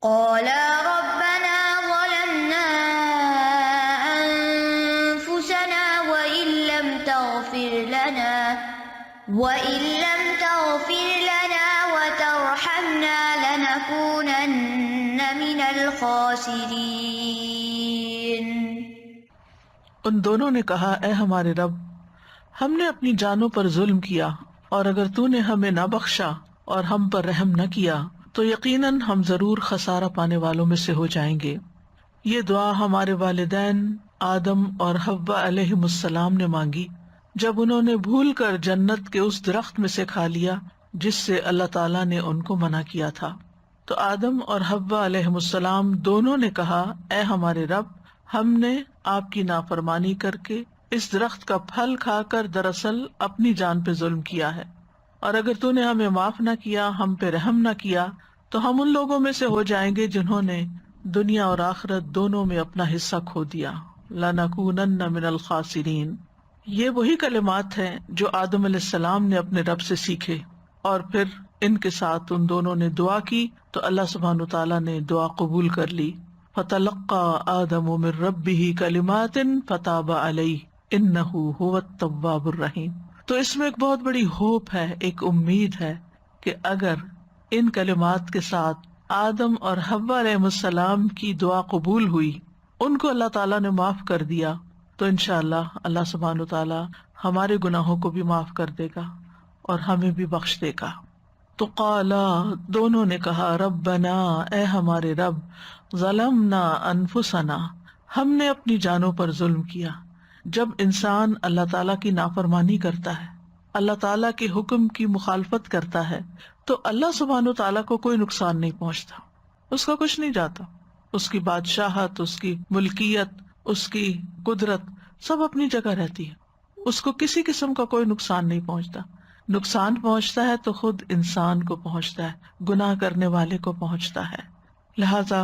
قالا ربنا ظلمنا أنفسنا وإن لم تغفر لنا وترحمنا لنكونن من الخاسرين۔ ان دونوں نے کہا اے ہمارے رب، ہم نے اپنی جانوں پر ظلم کیا، اور اگر تو نے ہمیں نہ بخشا اور ہم پر رحم نہ کیا تو یقیناً ہم ضرور خسارہ پانے والوں میں سے ہو جائیں گے۔ یہ دعا ہمارے والدین آدم اور حوا علیہم السلام نے مانگی جب انہوں نے بھول کر جنت کے اس درخت میں سے کھا لیا جس سے اللہ تعالیٰ نے ان کو منع کیا تھا۔ تو آدم اور حوا علیہم السلام دونوں نے کہا اے ہمارے رب، ہم نے آپ کی نافرمانی کر کے اس درخت کا پھل کھا کر دراصل اپنی جان پہ ظلم کیا ہے، اور اگر تو نے ہمیں معاف نہ کیا، ہم پہ رحم نہ کیا تو ہم ان لوگوں میں سے ہو جائیں گے جنہوں نے دنیا اور آخرت دونوں میں اپنا حصہ کھو دیا۔ لَنَكُونَنَّ مِنَ الْخَاسِرِينَ، یہ وہی کلمات ہیں جو آدم علیہ السلام نے اپنے رب سے سیکھے، اور پھر ان کے ساتھ ان دونوں نے دعا کی تو اللہ سبحانہ تعالیٰ نے دعا قبول کر لی۔ فَتَلَقَّى آدَمُ مِن رَّبِّهِ كَلِمَاتٍ فَتَابَ عَلَيْهِ إِنَّهُ هُوَ التَّوَّابُ الرَّحِيمُ۔ تو اس میں ایک بہت بڑی ہوپ ہے، ایک امید ہے کہ اگر ان کلمات کے ساتھ آدم اور حوا علیہ السلام کی دعا قبول ہوئی، ان کو اللہ تعالیٰ نے معاف کر دیا، تو انشاءاللہ اللہ سبحانہ تعالیٰ ہمارے گناہوں کو بھی معاف کر دے گا اور ہمیں بھی بخش دے گا۔ تو قالا، دونوں نے کہا ربنا، اے ہمارے رب، ظلمنا انفسنا، ہم نے اپنی جانوں پر ظلم کیا۔ جب انسان اللہ تعالیٰ کی نافرمانی کرتا ہے، اللہ تعالیٰ کے حکم کی مخالفت کرتا ہے، تو اللہ سبحانہ تعالیٰ کو کوئی نقصان نہیں پہنچتا، اس کا کچھ نہیں جاتا، اس کی بادشاہت، اس کی ملکیت، اس کی قدرت سب اپنی جگہ رہتی ہے، اس کو کسی قسم کا کوئی نقصان نہیں پہنچتا۔ نقصان پہنچتا ہے تو خود انسان کو پہنچتا ہے، گناہ کرنے والے کو پہنچتا ہے۔ لہذا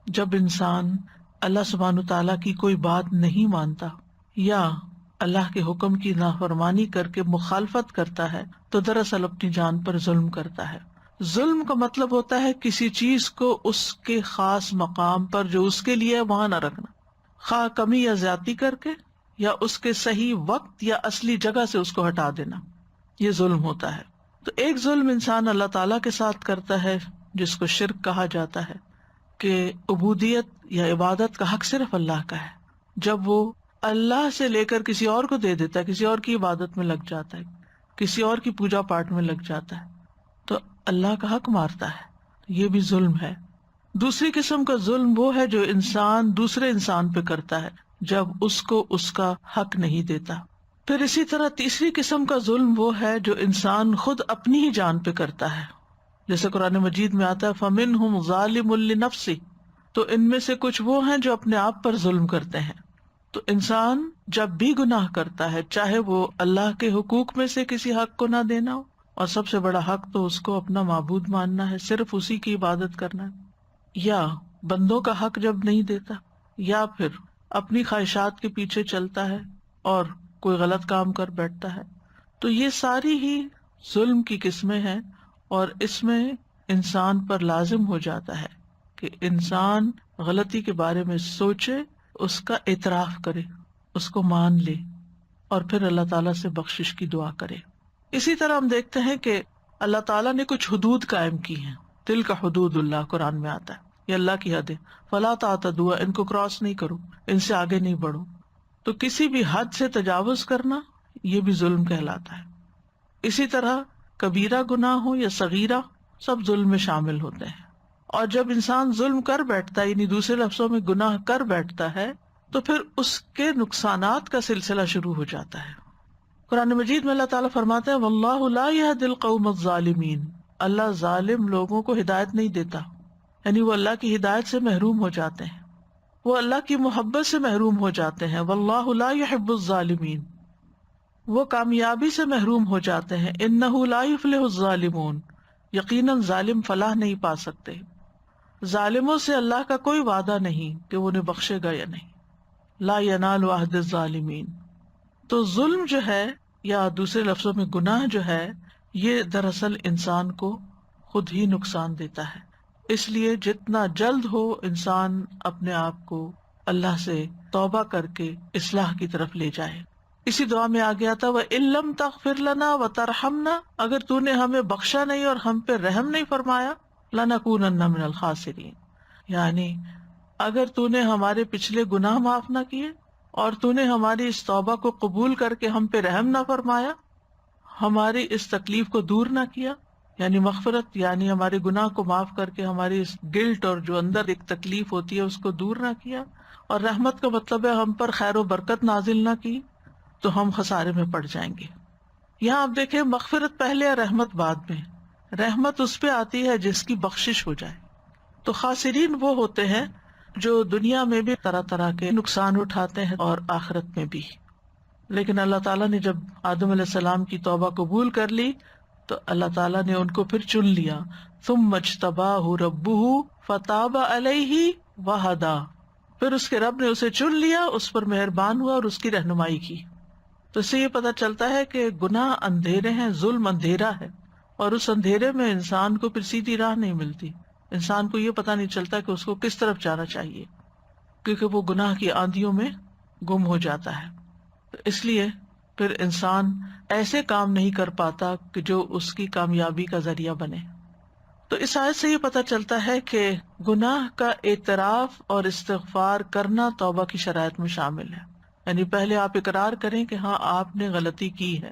جب انسان اللہ سبحانہ تعالیٰ کی کوئی بات نہیں مانتا یا اللہ کے حکم کی نافرمانی کر کے مخالفت کرتا ہے تو دراصل اپنی جان پر ظلم کرتا ہے۔ ظلم کا مطلب ہوتا ہے کسی چیز کو اس کے خاص مقام پر جو اس کے لیے ہے وہاں نہ رکھنا، خواہ کمی یا زیادتی کر کے یا اس کے صحیح وقت یا اصلی جگہ سے اس کو ہٹا دینا، یہ ظلم ہوتا ہے۔ تو ایک ظلم انسان اللہ تعالیٰ کے ساتھ کرتا ہے جس کو شرک کہا جاتا ہے، کہ عبودیت یا عبادت کا حق صرف اللہ کا ہے، جب وہ اللہ سے لے کر کسی اور کو دے دیتا ہے، کسی اور کی عبادت میں لگ جاتا ہے، کسی اور کی پوجا پاٹ میں لگ جاتا ہے، تو اللہ کا حق مارتا ہے، یہ بھی ظلم ہے۔ دوسری قسم کا ظلم وہ ہے جو انسان دوسرے انسان پہ کرتا ہے جب اس کو اس کا حق نہیں دیتا۔ پھر اسی طرح تیسری قسم کا ظلم وہ ہے جو انسان خود اپنی ہی جان پہ کرتا ہے، جیسے قرآن مجید میں آتا ہے فَمِنْهُمْ ظَالِمٌ لِنَفْسِهِ، تو ان میں سے کچھ وہ ہیں جو اپنے آپ پر ظلم کرتے ہیں۔ تو انسان جب بھی گناہ کرتا ہے، چاہے وہ اللہ کے حقوق میں سے کسی حق کو نہ دینا ہو، اور سب سے بڑا حق تو اس کو اپنا معبود ماننا ہے، صرف اسی کی عبادت کرنا ہے، یا بندوں کا حق جب نہیں دیتا، یا پھر اپنی خواہشات کے پیچھے چلتا ہے اور کوئی غلط کام کر بیٹھتا ہے، تو یہ ساری ہی ظلم کی قسمیں ہیں، اور اس میں انسان پر لازم ہو جاتا ہے کہ انسان غلطی کے بارے میں سوچے، اس کا اعتراف کرے، اس کو مان لے، اور پھر اللہ تعالیٰ سے بخشش کی دعا کرے۔ اسی طرح ہم دیکھتے ہیں کہ اللہ تعالیٰ نے کچھ حدود قائم کی ہیں، تلک حدود اللہ قرآن میں آتا ہے، یہ اللہ کی حد ہے، فلا تعتدوها، ان کو کراس نہیں کرو، ان سے آگے نہیں بڑھو۔ تو کسی بھی حد سے تجاوز کرنا یہ بھی ظلم کہلاتا ہے۔ اسی طرح کبیرہ گناہ ہو یا صغیرہ، سب ظلم میں شامل ہوتے ہیں۔ اور جب انسان ظلم کر بیٹھتا ہے، یعنی دوسرے لفظوں میں گناہ کر بیٹھتا ہے، تو پھر اس کے نقصانات کا سلسلہ شروع ہو جاتا ہے۔ قرآن مجید میں اللہ تعالیٰ فرماتا ہے واللہ لا يهدي القوم الظالمین، اللہ ظالم لوگوں کو ہدایت نہیں دیتا، یعنی وہ اللہ کی ہدایت سے محروم ہو جاتے ہیں، وہ اللہ کی محبت سے محروم ہو جاتے ہیں۔ واللہ لا يحب الظالمین، وہ کامیابی سے محروم ہو جاتے ہیں۔ انہ لا یفلح الظالمون، یقیناً ظالم فلاح نہیں پا سکتے۔ ظالموں سے اللہ کا کوئی وعدہ نہیں کہ وہ انہیں بخشے گا یا نہیں۔ لا ینال عہد الظالمین۔ تو ظلم جو ہے، یا دوسرے لفظوں میں گناہ جو ہے، یہ دراصل انسان کو خود ہی نقصان دیتا ہے۔ اس لیے جتنا جلد ہو انسان اپنے آپ کو اللہ سے توبہ کر کے اصلاح کی طرف لے جائے. اسی دعا میں آ گیا تھا وَإِن لَّمْ تَغْفِرْ لَنَا وَتَرْحَمْنَا، اگر تو نے ہمیں بخشا نہیں اور ہم پہ رحم نہیں فرمایا، لَنَكُونَنَّ مِنَ الْخَاسِرِينَ، یعنی اگر تو نے ہمارے پچھلے گناہ معاف نہ کیے اور تو نے ہماری اس توبہ کو قبول کر کے ہم پہ رحم نہ فرمایا، ہماری اس تکلیف کو دور نہ کیا، یعنی مغفرت یعنی ہمارے گناہ کو معاف کر کے ہماری اس گلٹ اور جو اندر ایک تکلیف ہوتی ہے اس کو دور نہ کیا، اور رحمت کا مطلب ہے ہم پر خیر و برکت نازل نہ کی، تو ہم خسارے میں پڑ جائیں گے. یہاں آپ دیکھیں مغفرت پہلے اور رحمت بعد میں. رحمت اس پہ آتی ہے جس کی بخشش ہو جائے. تو خاسرین وہ ہوتے ہیں جو دنیا میں بھی طرح طرح کے نقصان اٹھاتے ہیں اور آخرت میں بھی. لیکن اللہ تعالیٰ نے جب آدم علیہ السلام کی توبہ قبول کر لی تو اللہ تعالیٰ نے ان کو پھر چن لیا. ثم اجتباہ ربہ فتاب علیہ وہدی، پھر اس کے رب نے اسے چن لیا، اس پر مہربان ہوا اور اس کی رہنمائی کی. تو اس سے یہ پتہ چلتا ہے کہ گناہ اندھیرے ہیں، ظلم اندھیرا ہے، اور اس اندھیرے میں انسان کو پھر سیدھی راہ نہیں ملتی. انسان کو یہ پتہ نہیں چلتا کہ اس کو کس طرف جانا چاہیے، کیونکہ وہ گناہ کی آندھیوں میں گم ہو جاتا ہے. تو اس لیے پھر انسان ایسے کام نہیں کر پاتا کہ جو اس کی کامیابی کا ذریعہ بنے. تو اس آیت سے یہ پتہ چلتا ہے کہ گناہ کا اعتراف اور استغفار کرنا توبہ کی شرائط میں شامل ہے. یعنی پہلے آپ اقرار کریں کہ ہاں آپ نے غلطی کی ہے.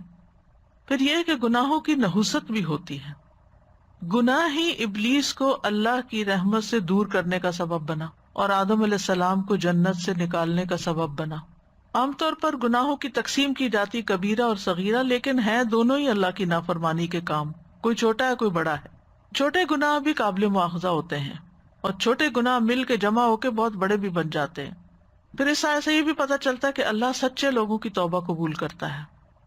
پھر یہ کہ گناہوں کی نحوست بھی ہوتی ہے. گناہ ہی ابلیس کو اللہ کی رحمت سے دور کرنے کا سبب بنا اور آدم علیہ السلام کو جنت سے نکالنے کا سبب بنا. عام طور پر گناہوں کی تقسیم کی جاتی کبیرہ اور صغیرہ، لیکن ہیں دونوں ہی اللہ کی نافرمانی کے کام. کوئی چھوٹا ہے کوئی بڑا ہے. چھوٹے گناہ بھی قابل مواخذہ ہوتے ہیں اور چھوٹے گناہ مل کے جمع ہو کے بہت بڑے بھی بن جاتے ہیں. پھر اس آیت سے یہ بھی پتہ چلتا ہے کہ اللہ سچے لوگوں کی توبہ قبول کرتا ہے،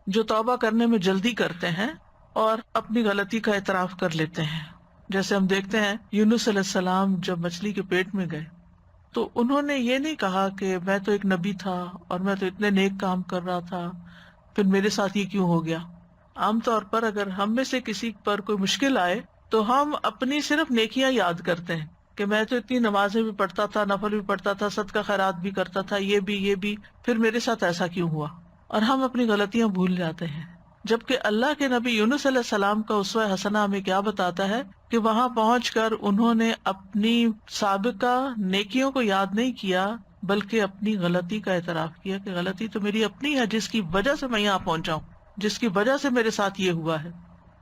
جو توبہ کرنے میں جلدی کرتے ہیں اور اپنی غلطی کا اعتراف کر لیتے ہیں. جیسے ہم دیکھتے ہیں یونس علیہ السلام جب مچھلی کے پیٹ میں گئے تو انہوں نے یہ نہیں کہا کہ میں تو ایک نبی تھا اور میں تو اتنے نیک کام کر رہا تھا، پھر میرے ساتھ یہ کیوں ہو گیا. عام طور پر اگر ہم میں سے کسی پر کوئی مشکل آئے تو ہم اپنی صرف نیکیاں یاد کرتے ہیں کہ میں تو اتنی نمازیں بھی پڑھتا تھا، نفل بھی پڑھتا تھا، صدقہ خیرات بھی کرتا تھا، یہ بھی، پھر میرے ساتھ ایسا کیوں ہوا، اور ہم اپنی غلطیاں بھول جاتے ہیں. جبکہ اللہ کے نبی یونس علیہ السلام کا اسوہ حسنہ ہمیں کیا بتاتا ہے کہ وہاں پہنچ کر انہوں نے اپنی سابقہ نیکیوں کو یاد نہیں کیا بلکہ اپنی غلطی کا اعتراف کیا کہ غلطی تو میری اپنی ہے، جس کی وجہ سے میں یہاں پہنچا ہوں، جس کی وجہ سے میرے ساتھ یہ ہوا ہے.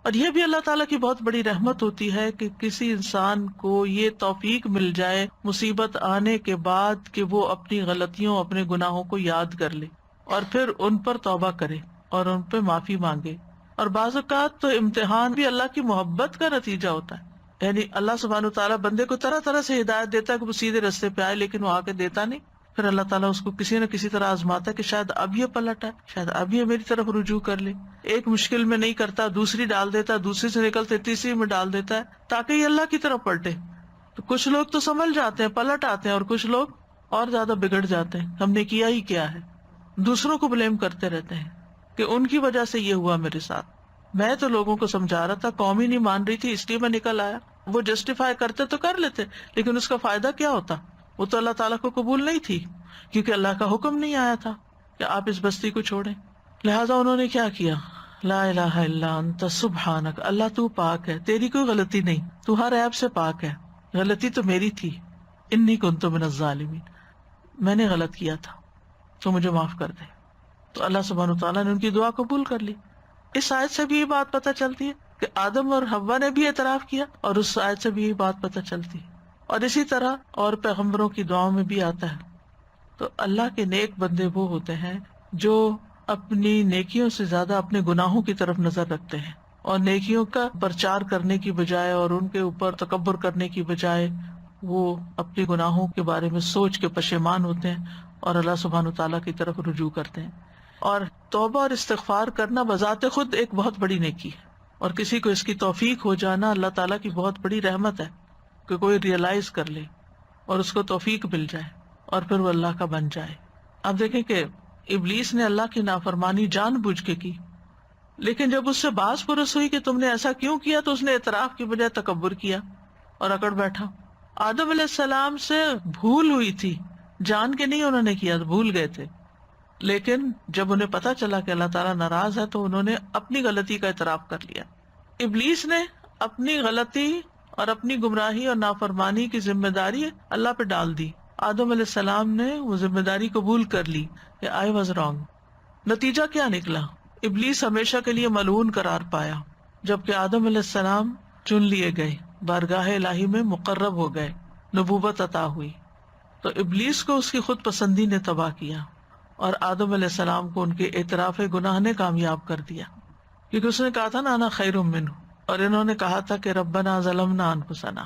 اور یہ بھی اللہ تعالیٰ کی بہت بڑی رحمت ہوتی ہے کہ کسی انسان کو یہ توفیق مل جائے مصیبت آنے کے بعد کہ وہ اپنی غلطیوں، اپنے گناہوں کو یاد کر لے اور پھر ان پر توبہ کرے اور ان پہ معافی مانگے. اور بعض اوقات تو امتحان بھی اللہ کی محبت کا نتیجہ ہوتا ہے. یعنی اللہ سبحانہ وتعالیٰ بندے کو طرح طرح سے ہدایت دیتا ہے کہ وہ سیدھے راستے پہ آئے، لیکن وہ آ کے دیتا نہیں. پھر اللہ تعالیٰ اس کو کسی نہ کسی طرح آزماتا ہے کہ شاید اب یہ پلٹ ہے، شاید اب یہ میری طرف رجوع کر لے. ایک مشکل میں نہیں کرتا، دوسری ڈال دیتا، دوسری سے نکلتے تیسری میں ڈال دیتا ہے تاکہ یہ اللہ کی طرف پلٹے. تو کچھ لوگ تو سنبھل جاتے ہیں، پلٹ آتے ہیں، اور کچھ لوگ اور زیادہ بگڑ جاتے ہیں. ہم نے کیا ہی کیا ہے، دوسروں کو بلیم کرتے رہتے ہیں کہ ان کی وجہ سے یہ ہوا میرے ساتھ. میں تو لوگوں کو سمجھا رہا تھا، قوم ہی نہیں مان رہی تھی اس لیے میں نکل آیا. وہ جسٹیفائی کرتے تو کر لیتے، لیکن اس کا فائدہ کیا ہوتا؟ وہ تو اللہ تعالیٰ کو قبول نہیں تھی، کیونکہ اللہ کا حکم نہیں آیا تھا کہ آپ اس بستی کو چھوڑیں. لہٰذا انہوں نے کیا کیا؟ لا الہ الا انت سبحانک، اللہ تو پاک ہے، تیری کوئی غلطی نہیں، تو ہر عیب سے پاک ہے، غلطی تو میری تھی. انی کنت من الظالمین، میں نے غلط کیا تھا تو مجھے معاف کر دے. تو اللہ سبحانہ وتعالیٰ نے ان کی دعا قبول کر لی. اس آیت سے بھی یہ بات پتہ چلتی ہے کہ آدم اور حوا نے بھی اعتراف کیا، اور اس آیت سے بھی یہ بات پتہ چلتی ہے. اور اسی طرح اور پیغمبروں کی دعاؤں میں بھی آتا ہے. تو اللہ کے نیک بندے وہ ہوتے ہیں جو اپنی نیکیوں سے زیادہ اپنے گناہوں کی طرف نظر رکھتے ہیں، اور نیکیوں کا پرچار کرنے کی بجائے اور ان کے اوپر تکبر کرنے کی بجائے وہ اپنے گناہوں کے بارے میں سوچ کے پشیمان ہوتے ہیں اور اللہ سبحانہ وتعالیٰ کی طرف رجوع کرتے ہیں. اور توبہ اور استغفار کرنا بذات خود ایک بہت بڑی نیکی ہے، اور کسی کو اس کی توفیق ہو جانا اللہ تعالیٰ کی بہت بڑی رحمت ہے کہ کوئی ریئلائز کر لے اور اس کو توفیق مل جائے اور پھر وہ اللہ کا بن جائے. آپ دیکھیں کہ ابلیس نے اللہ کی نافرمانی جان بوجھ کے کی، لیکن جب اس سے باز پرس ہوئی کہ تم نے ایسا کیوں کیا تو اس نے اعتراف کی بجائے تکبر کیا اور اکڑ بیٹھا. آدم علیہ السلام سے بھول ہوئی تھی، جان کے نہیں انہوں نے کیا، بھول گئے تھے، لیکن جب انہیں پتا چلا کہ اللہ تعالیٰ ناراض ہے تو انہوں نے اپنی غلطی کا اعتراف کر لیا۔ ابلیس نے اپنی غلطی اور اپنی گمراہی اور نافرمانی کی ذمہ داری اللہ پہ ڈال دی۔ آدم علیہ السلام نے وہ ذمہ داری قبول کر لی کہ آئی واز رانگ۔ نتیجہ کیا نکلا؟ ابلیس ہمیشہ کے لیے ملعون قرار پایا، جبکہ آدم علیہ السلام چن لیے گئے، بارگاہ الہی میں مقرب ہو گئے، نبوت عطا ہوئی۔ تو ابلیس کو اس کی خود پسندی نے تباہ کیا اور آدم علیہ السلام کو ان کے اعتراف گناہ نے کامیاب کر دیا، کیونکہ اس نے کہا تھا نا انا خیر منہ، اور انہوں نے کہا تھا کہ ربنا ظلمنا انفسنا۔